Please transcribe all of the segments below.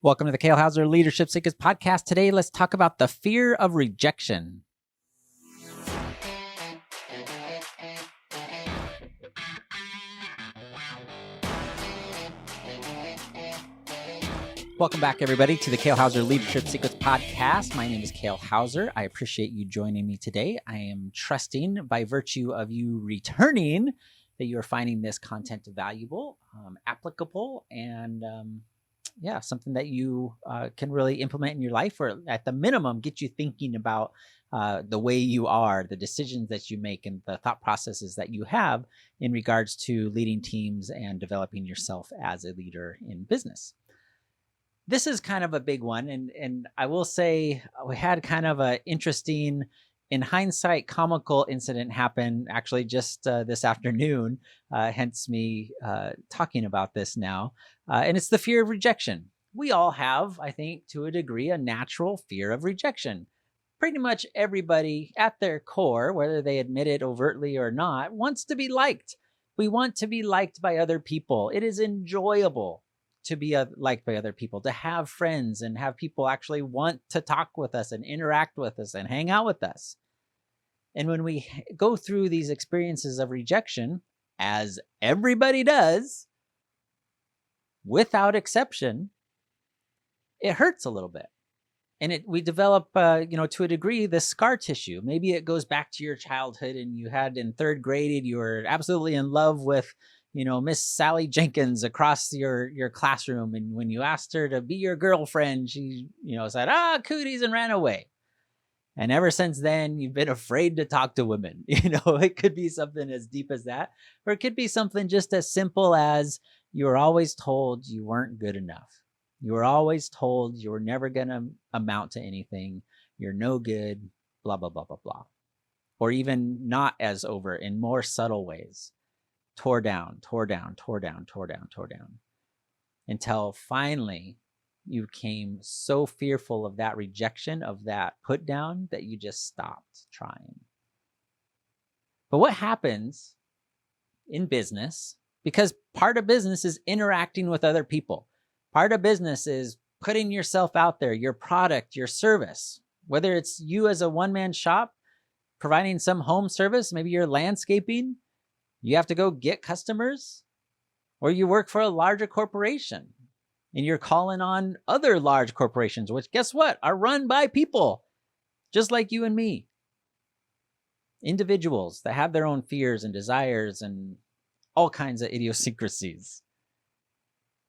Welcome to the Kale Houser Leadership Secrets podcast. Today, let's talk about the fear of rejection. Welcome back, everybody, to the Kale Houser Leadership Secrets podcast. My name is Kale Houser. I appreciate you joining me today. I am trusting, by virtue of you returning, that you are finding this content valuable, applicable, and something that you can really implement in your life, or at the minimum, get you thinking about the way you are, the decisions that you make, and the thought processes that you have in regards to leading teams and developing yourself as a leader in business. This is kind of a big one, and I will say we had kind of an interesting, in hindsight, comical incident happen actually just this afternoon, hence me talking about this now. And it's the fear of rejection. We all have, I think, to a degree, a natural fear of rejection. Pretty much everybody at their core, whether they admit it overtly or not, wants to be liked. We want to be liked by other people. It is enjoyable to be liked by other people, to have friends and have people actually want to talk with us and interact with us and hang out with us. And when we go through these experiences of rejection, as everybody does, without exception, it hurts a little bit. And we develop, to a degree, this scar tissue. Maybe it goes back to your childhood, and you had in third grade, you were absolutely in love with Miss Sally Jenkins across your classroom. And when you asked her to be your girlfriend, she, said, cooties, and ran away. And ever since then, you've been afraid to talk to women. It could be something as deep as that, or it could be something just as simple as you were always told you weren't good enough. You were always told you were never going to amount to anything. You're no good, blah, blah, blah, blah, blah. Or even not as overt, in more subtle ways. Tore down, until finally you became so fearful of that rejection, of that put down, that you just stopped trying. But what happens in business, because part of business is interacting with other people. Part of business is putting yourself out there, your product, your service, whether it's you as a one-man shop, providing some home service, maybe you're landscaping, you have to go get customers, or you work for a larger corporation and you're calling on other large corporations, which, guess what, are run by people just like you and me. Individuals that have their own fears and desires and all kinds of idiosyncrasies.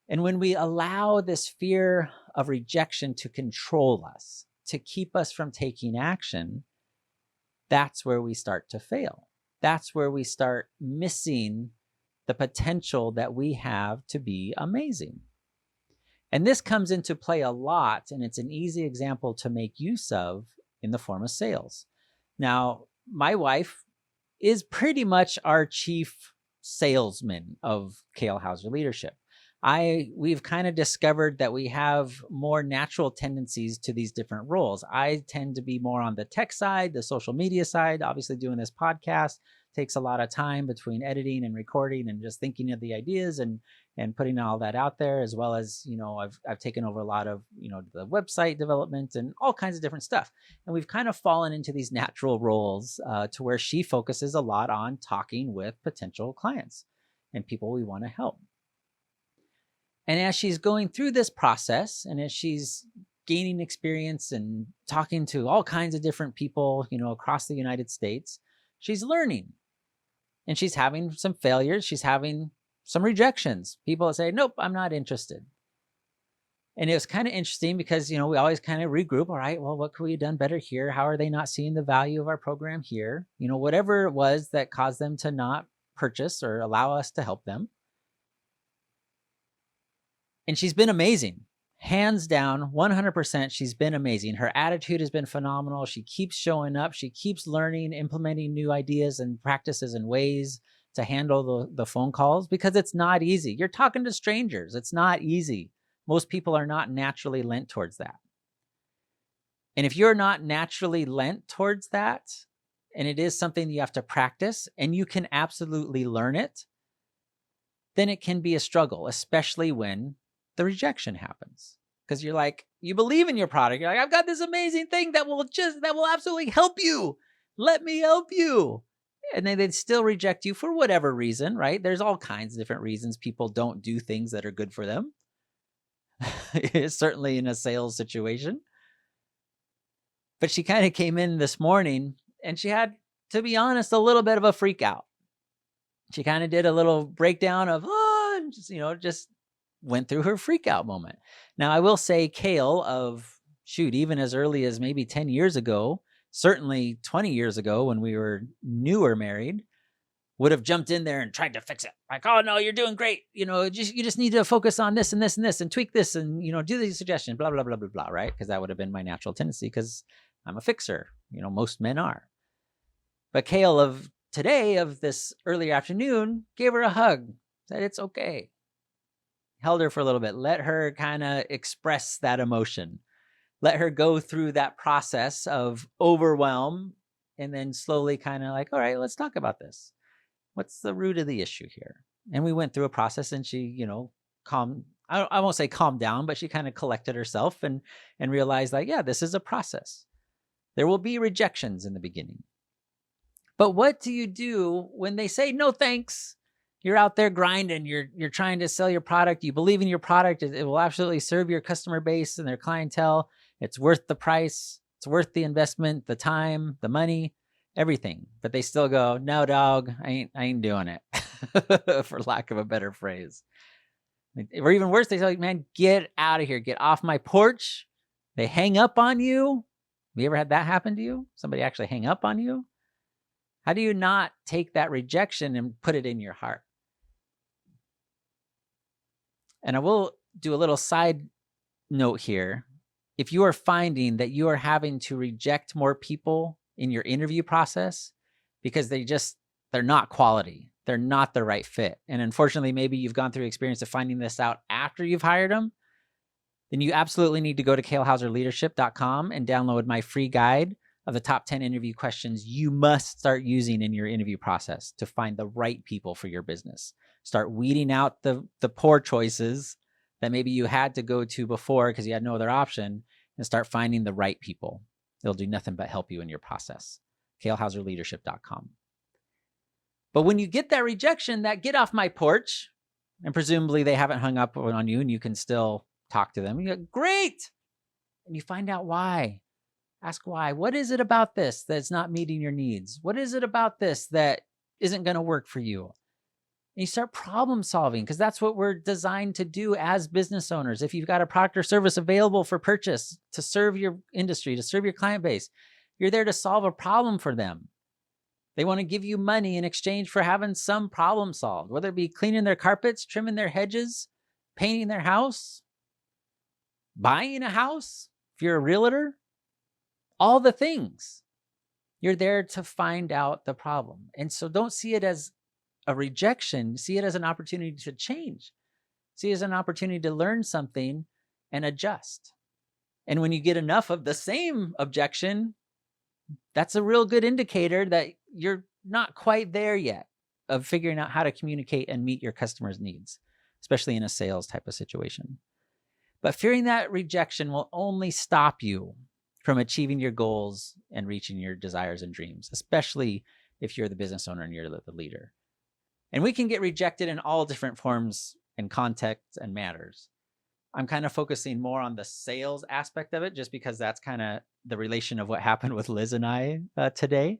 And when we allow this fear of rejection to control us, to keep us from taking action, that's where we start to fail. That's where we start missing the potential that we have to be amazing. And this comes into play a lot, and it's an easy example to make use of in the form of sales. Now, my wife is pretty much our chief salesman of Kale Houser Leadership. We've kind of discovered that we have more natural tendencies to these different roles. I tend to be more on the tech side, the social media side. Obviously, doing this podcast takes a lot of time between editing and recording and just thinking of the ideas and putting all that out there, as well as, I've taken over a lot of, the website development and all kinds of different stuff. And we've kind of fallen into these natural roles to where she focuses a lot on talking with potential clients and people we want to help. And as she's going through this process, and as she's gaining experience and talking to all kinds of different people, across the United States, she's learning. And she's having some failures. She's having some rejections. People that say, nope, I'm not interested. And it was kind of interesting because, we always kind of regroup. All right, well, what could we have done better here? How are they not seeing the value of our program here? Whatever it was that caused them to not purchase or allow us to help them. And she's been amazing. Hands down, 100%, she's been amazing. Her attitude has been phenomenal. She keeps showing up. She keeps learning, implementing new ideas and practices and ways to handle the phone calls, because it's not easy. You're talking to strangers. It's not easy. Most people are not naturally lent towards that. And if you're not naturally lent towards that, and it is something you have to practice, and you can absolutely learn it, then it can be a struggle, especially when the rejection happens. because you're like, you believe in your product. You're like, I've got this amazing thing that will absolutely help you. Let me help you. And then they'd still reject you for whatever reason, right? There's all kinds of different reasons people don't do things that are good for them. Certainly in a sales situation. But she kind of came in this morning and she had, to be honest, a little bit of a freak out. She kind of did a little breakdown of, just went through her freak out moment. Now, I will say Kale even as early as maybe 10 years ago, certainly 20 years ago when we were newer married, would have jumped in there and tried to fix it. Like, oh no, you're doing great. You just need to focus on this and this and this and tweak this and, do these suggestions, blah, blah, blah, blah, blah, right? Because that would have been my natural tendency because I'm a fixer. Most men are. But Kale of today, of this early afternoon, gave her a hug, said it's okay. Held her for a little bit, let her kind of express that emotion. Let her go through that process of overwhelm and then slowly kind of like, all right, let's talk about this. What's the root of the issue here? And we went through a process and she, calmed, I won't say calmed down, but she kind of collected herself and realized like, yeah, this is a process. There will be rejections in the beginning. But what do you do when they say, no, thanks? You're out there grinding. You're trying to sell your product. You believe in your product. It will absolutely serve your customer base and their clientele. It's worth the price. It's worth the investment, the time, the money, everything. But they still go, no, dog, I ain't doing it, for lack of a better phrase. Or even worse, they say, man, get out of here. Get off my porch. They hang up on you. Have you ever had that happen to you? Somebody actually hang up on you? How do you not take that rejection and put it in your heart? And I will do a little side note here. If you are finding that you are having to reject more people in your interview process because they're not quality, they're not the right fit, and unfortunately, maybe you've gone through the experience of finding this out after you've hired them, then you absolutely need to go to kalehouserleadership.com and download my free guide of the top 10 interview questions you must start using in your interview process to find the right people for your business. Start weeding out the poor choices that maybe you had to go to before because you had no other option, and start finding the right people. They'll do nothing but help you in your process. kalehouserleadership.com. But when you get that rejection, that get off my porch, and presumably they haven't hung up on you and you can still talk to them. You go, great. And you find out why. Ask why. What is it about this that's not meeting your needs? What is it about this that isn't going to work for you? And you start problem solving, because that's what we're designed to do as business owners. If you've got a product or service available for purchase to serve your industry, to serve your client base, you're there to solve a problem for them. They want to give you money in exchange for having some problem solved, whether it be cleaning their carpets, trimming their hedges, painting their house, buying a house, if you're a realtor, all the things. You're there to find out the problem. And so don't see it as a rejection. See it as an opportunity to change. See it as an opportunity to learn something and adjust. And when you get enough of the same objection, that's a real good indicator that you're not quite there yet of figuring out how to communicate and meet your customers' needs, especially in a sales type of situation. But fearing that rejection will only stop you from achieving your goals and reaching your desires and dreams, especially if you're the business owner and you're the leader. And we can get rejected in all different forms and contexts and matters. I'm kind of focusing more on the sales aspect of it, just because that's kind of the relation of what happened with Liz and I today.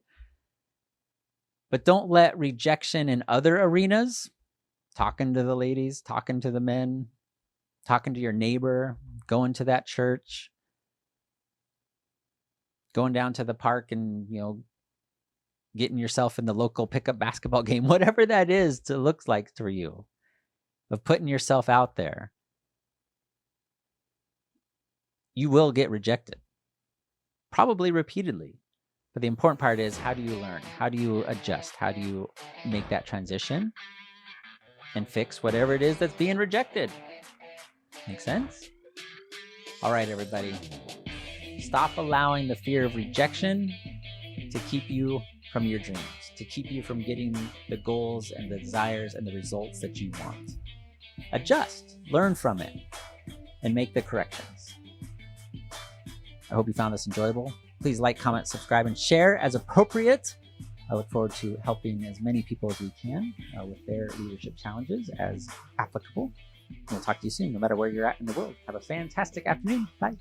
But don't let rejection in other arenas, talking to the ladies, talking to the men, talking to your neighbor, going to that church, going down to the park and, getting yourself in the local pickup basketball game, whatever that is to looks like for you, of putting yourself out there. You will get rejected, probably repeatedly. But the important part is, how do you learn? How do you adjust? How do you make that transition and fix whatever it is that's being rejected? Make sense? All right, everybody. Stop allowing the fear of rejection to keep you from your dreams, to keep you from getting the goals and the desires and the results that you want. Adjust, learn from it, and make the corrections. I hope you found this enjoyable. Please like, comment, subscribe, and share as appropriate. I look forward to helping as many people as we can with their leadership challenges as applicable. We'll talk to you soon, no matter where you're at in the world. Have a fantastic afternoon. Bye.